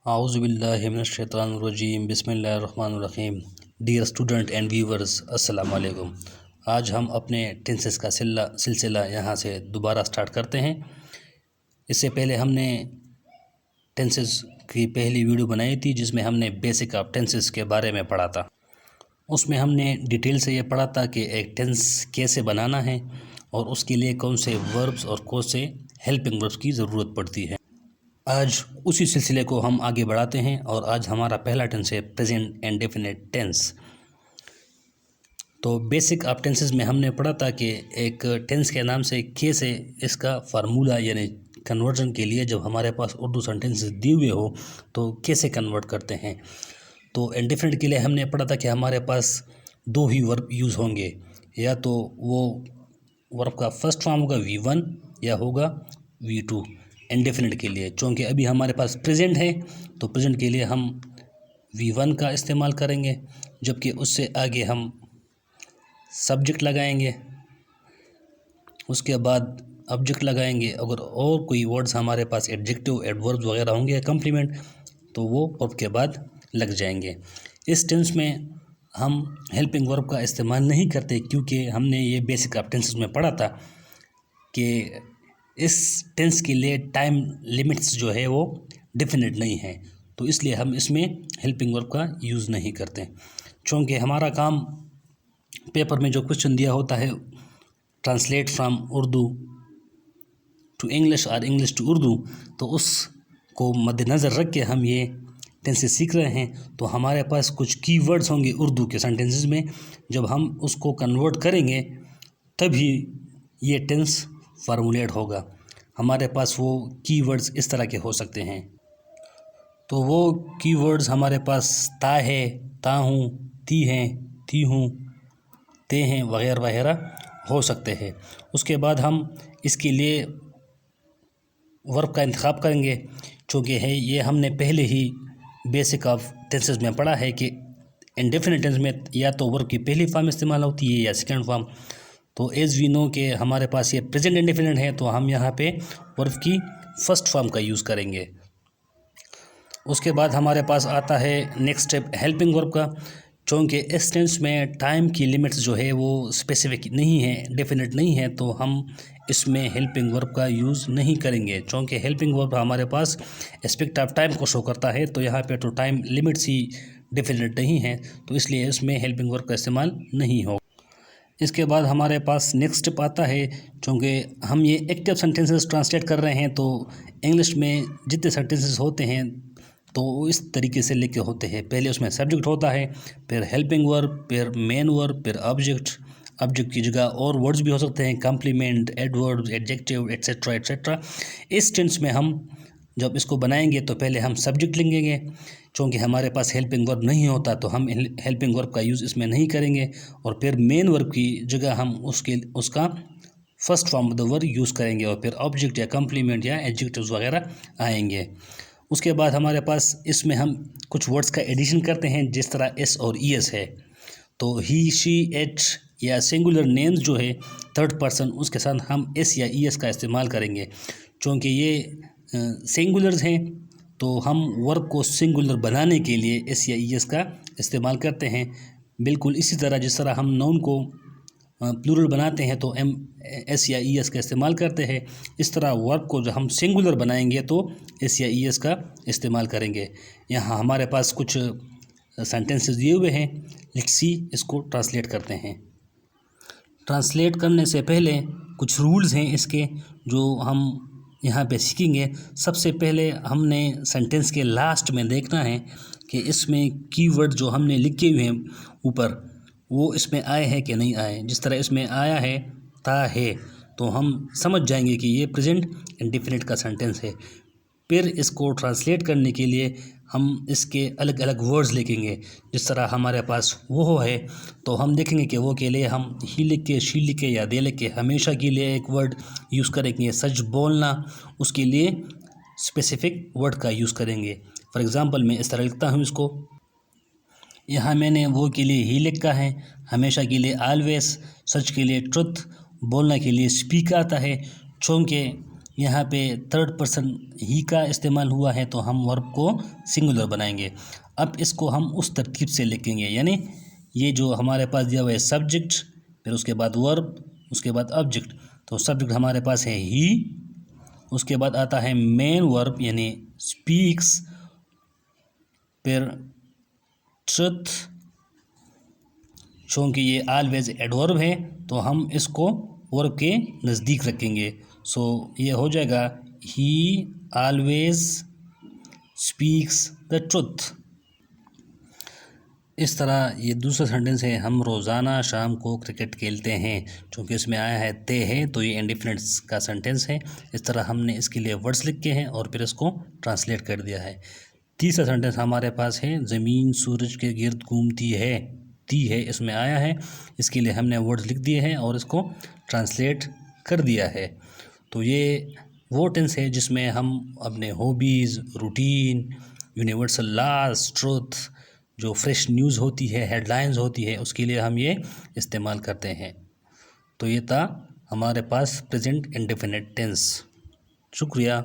आउज़ुबिल्लाहिमिनश्शैतानिर्रजीम बिस्मिल्लाहिर्रहमानिर्रहीम। Dear student and viewers, अस्सलाम वालेकुम। आज हम अपने टेंसेस का सिलसिला यहाँ से दोबारा स्टार्ट करते हैं। इससे पहले हमने टेंसेस की पहली वीडियो बनाई थी जिसमें हमने बेसिक ऑफ टेंसेस के बारे में पढ़ा था। उसमें हमने डिटेल से ये पढ़ा था कि एक टेंस कैसे बनाना है और उसके लिए कौन से वर्ब्स और कौन से हेल्पिंग वर्ब्स की ज़रूरत पड़ती है। आज उसी सिलसिले को हम आगे बढ़ाते हैं और आज हमारा पहला टेंस है प्रेजेंट इंडेफिनिट टेंस। तो बेसिक ऑफ टेंसेस में हमने पढ़ा था कि एक टेंस के नाम से कैसे इसका फार्मूला यानी कन्वर्जन के लिए जब हमारे पास उर्दू सेंटेंसेस दिए हुए हो तो कैसे कन्वर्ट करते हैं। तो इंडेफिनिट के लिए हमने पढ़ा था कि हमारे पास दो ही वर्ब यूज़ होंगे, या तो वो वर्ब का फर्स्ट फॉर्म होगा V1 या होगा V2 इंडेफिनिट के लिए। चूँकि अभी हमारे पास प्रेजेंट है तो प्रेजेंट के लिए हम V1 का इस्तेमाल करेंगे, जबकि उससे आगे हम सब्जेक्ट लगाएंगे, उसके बाद ऑब्जेक्ट लगाएंगे। अगर और कोई वर्ड्स हमारे पास एडजेक्टिव एडवर्ब्स वगैरह होंगे कम्प्लीमेंट तो वो वर्ब के बाद लग जाएंगे। इस टेंस में हम हेल्पिंग वर्ब का इस्तेमाल नहीं करते क्योंकि हमने ये बेसिक ऑफ टेंसेस में पढ़ा था कि इस टेंस के लिए टाइम लिमिट्स जो है वो डेफिनेट नहीं है, तो इसलिए हम इसमें हेल्पिंग वर्ब का यूज़ नहीं करते। चूँकि हमारा काम पेपर में जो क्वेश्चन दिया होता है translate from Urdu to English और इंग्लिश टू उर्दू, तो उसको मद्देनज़र रख के हम ये टेंसेस सीख रहे हैं। तो हमारे पास कुछ कीवर्ड्स होंगे उर्दू के सेंटेंसेस में, जब हम उसको कन्वर्ट करेंगे तभी ये टेंस फार्मूलेट होगा। हमारे पास वो कीवर्ड्स इस तरह के हो सकते हैं। तो वो कीवर्ड्स हमारे पास ता है, ता हूँ, ती हैं, थी हूँ, ते हैं वगैरह वगैरह हो सकते हैं। उसके बाद हम इसके लिए वर्ब का इंतखाब करेंगे। चूँकि है ये हमने पहले ही बेसिक ऑफ टेंसेस में पढ़ा है कि इंडेफिनिट टेंस में या तो वर्ब की पहली फॉर्म इस्तेमाल होती है या सेकंड फॉर्म। तो एज़ वी नो के हमारे पास ये प्रेजेंट इंडेफिनिट है तो हम यहाँ पे वर्ब की फर्स्ट फॉर्म का यूज़ करेंगे। उसके बाद हमारे पास आता है नेक्स्ट स्टेप हेल्पिंग वर्ब का। चूँकि इस टेंस में टाइम की लिमिट्स जो है वो स्पेसिफिक नहीं है, डेफिनेट नहीं है, तो हम इसमें हेल्पिंग वर्ब का यूज़ नहीं करेंगे। चूँकि हेल्पिंग वर्ब हमारे पास एस्पेक्ट ऑफ टाइम को शो करता है, तो यहाँ पे तो टाइम लिमिट्स ही डेफिनेट नहीं है, तो इसलिए इसमें हेल्पिंग वर्ब का इस्तेमाल नहीं होगा। इसके बाद हमारे पास नेक्स्ट स्टेप आता है। चूँकि हम ये एक्टिव सेंटेंसेस ट्रांसलेट कर रहे हैं तो इंग्लिश में जितने सेंटेंसेस होते हैं तो इस तरीके से लिखे होते हैं। पहले उसमें सब्जेक्ट होता है, फिर हेल्पिंग वर्ब, फिर मेन वर्ब, फिर ऑब्जेक्ट। ऑब्जेक्ट की जगह और वर्ड्स भी हो सकते हैं, complement, adverbs, adjective, etcetera etcetera. इस टेंस में हम जब इसको बनाएंगे तो पहले हम सब्जेक्ट लिखेंगे। चूँकि हमारे पास हेल्पिंग वर्ब नहीं होता तो हम हेल्पिंग वर्ब का यूज़ इसमें नहीं करेंगे, और फिर मेन वर्ब की जगह हम उसका first form of the verb use करेंगे, और फिर ऑब्जेक्ट या कम्प्लीमेंट या एडजेक्टिव्स वगैरह आएंगे। उसके बाद हमारे पास इसमें हम कुछ वर्ड्स का एडिशन करते हैं, जिस तरह एस और ई एस है। तो ही, शी, इट या सिंगुलर नेम्स जो है थर्ड पर्सन, उसके साथ हम एस या ई एस का इस्तेमाल करेंगे। चूँकि ये सिंगुलर्स हैं तो हम वर्ब को सिंगुलर बनाने के लिए एस या ई एस का इस्तेमाल करते हैं। बिल्कुल इसी तरह जिस तरह हम नाउन को प्लूरल बनाते हैं तो एस या ई एस का इस्तेमाल करते हैं, इस तरह वर्ब को जो हम सिंगुलर बनाएंगे तो एस या ई एस का इस्तेमाल करेंगे। यहाँ हमारे पास कुछ सेंटेंसेस दिए हुए हैं, लेट्स सी इसको ट्रांसलेट करते हैं। ट्रांसलेट करने से पहले कुछ रूल्स हैं इसके जो हम यहाँ पे सीखेंगे। सबसे पहले हमने सेंटेंस के लास्ट में देखना है कि इसमें कीवर्ड जो हमने लिखे हुए हैं ऊपर वो इसमें आए हैं कि नहीं आए। जिस तरह इसमें आया है ता है तो हम समझ जाएंगे कि ये प्रेजेंट इंडेफिनिट का सेंटेंस है। फिर इसको ट्रांसलेट करने के लिए हम इसके अलग अलग वर्ड्स लिखेंगे। जिस तरह हमारे पास वो है तो हम देखेंगे कि वो के लिए हम ही लिख के, शी लिख के या दे लिख के हमेशा के लिए एक वर्ड यूज़ करेंगे। सच बोलना, उसके लिए स्पेसिफिक वर्ड का यूज़ करेंगे। फॉर एग्ज़ाम्पल मैं इस तरह लिखता हूँ इसको, यहाँ मैंने वो के लिए ही लिखा है, हमेशा के लिए ऑलवेज, सच के लिए ट्रुथ, बोलना के लिए स्पीक आता है। चूँकि यहाँ पे थर्ड पर्सन ही का इस्तेमाल हुआ है तो हम वर्ब को सिंगुलर बनाएंगे। अब इसको हम उस तरतीब से लिखेंगे, यानी ये जो हमारे पास दिया हुआ है सब्जेक्ट, फिर उसके बाद वर्ब, उसके बाद ऑब्जेक्ट। तो सब्जेक्ट हमारे पास है ही, उसके बाद आता है मेन वर्ब यानी स्पीक्स, फिर ट्रुथ। चूँकि ये ऑलवेज एडवर्ब है तो हम इसको वर्ब के नज़दीक रखेंगे। सो ये हो जाएगा ही ऑलवेज स्पीक्स द ट्रुथ। इस तरह ये दूसरा सेंटेंस है, हम रोज़ाना शाम को क्रिकेट खेलते हैं। चूँकि इसमें आया है ते है तो ये इंडेफिनिट का सेंटेंस है। इस तरह हमने इसके लिए वर्ड्स लिखे हैं और फिर इसको ट्रांसलेट कर दिया है। तीसरा सेंटेंस हमारे पास है, ज़मीन सूरज के गिर्द घूमती है। ती है इसमें आया है, इसके लिए हमने वर्ड्स लिख दिए हैं और इसको ट्रांसलेट कर दिया है। तो ये वो टेंस है जिसमें हम अपने hobbies, routine, universal laws, truth, जो फ्रेश न्यूज़ होती है, हेडलाइंस होती है, उसके लिए हम ये इस्तेमाल करते हैं। तो ये था हमारे पास प्रेजेंट इंडेफिनिट टेंस। शुक्रिया।